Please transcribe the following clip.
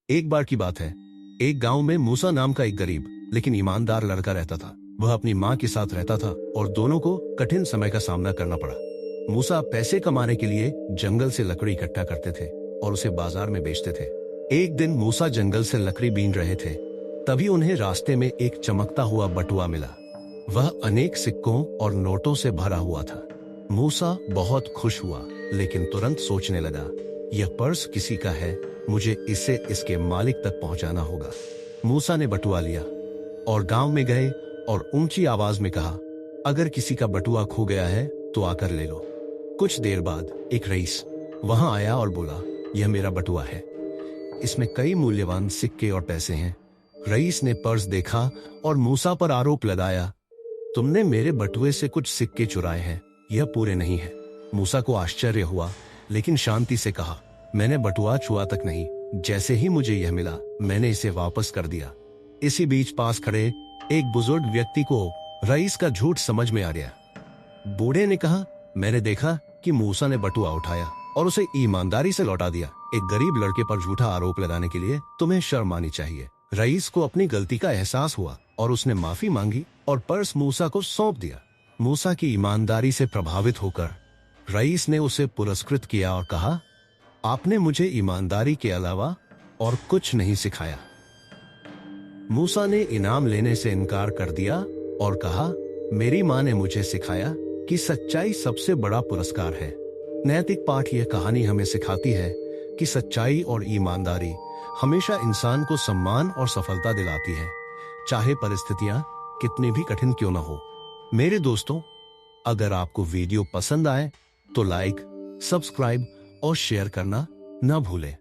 एक बार की बात है, एक गांव में मूसा नाम का एक गरीब लेकिन ईमानदार लड़का रहता था। वह अपनी माँ के साथ रहता था और दोनों को कठिन समय का सामना करना पड़ा। मूसा पैसे कमाने के लिए जंगल से लकड़ी इकट्ठा करते थे और उसे बाजार में बेचते थे। एक दिन मूसा जंगल से लकड़ी बीन रहे थे, तभी उन्हें रास्ते में एक चमकता हुआ बटुआ मिला। वह अनेक सिक्कों और नोटों से भरा हुआ था। मूसा बहुत खुश हुआ, लेकिन तुरंत सोचने लगा, यह पर्स किसी का है, मुझे इसे इसके मालिक तक पहुंचाना होगा। मूसा ने बटुआ लिया और गांव में गए और ऊंची आवाज में कहा, अगर किसी का बटुआ खो गया है तो आकर ले लो। कुछ देर बाद एक रईस वहां आया और बोला, यह मेरा बटुआ है, इसमें कई मूल्यवान सिक्के और पैसे हैं। रईस ने पर्स देखा और मूसा पर आरोप लगाया, तुमने मेरे बटुए से कुछ सिक्के चुराए हैं, यह पूरे नहीं है। मूसा को आश्चर्य हुआ, लेकिन शांति से कहा, मैंने बटुआ छुआ तक नहीं, जैसे ही मुझे यह मिला मैंने इसे वापस कर दिया। इसी बीच पास खड़े एक बुजुर्ग व्यक्ति को रईस का झूठ समझ में आ गया। बूढ़े ने कहा, मैंने देखा कि मूसा ने बटुआ उठाया और उसे ईमानदारी से लौटा दिया। एक गरीब लड़के पर झूठा आरोप लगाने के लिए तुम्हें शर्म आनी चाहिए। रईस को अपनी गलती का एहसास हुआ और उसने माफी मांगी और पर्स मूसा को सौंप दिया। मूसा की ईमानदारी से प्रभावित होकर रईस ने उसे पुरस्कृत किया और कहा, आपने मुझे ईमानदारी के अलावा और कुछ नहीं सिखाया। मूसा ने इनाम लेने से इनकार कर दिया और कहा, मेरी माँ ने मुझे सिखाया कि सच्चाई सबसे बड़ा पुरस्कार है। नैतिक पाठ यह कहानी हमें सिखाती है कि सच्चाई और ईमानदारी हमेशा इंसान को सम्मान और सफलता दिलाती है, चाहे परिस्थितियां कितनी भी कठिन क्यों न हो। मेरे दोस्तों, अगर आपको वीडियो पसंद आए तो लाइक, सब्सक्राइब और शेयर करना न भूलें।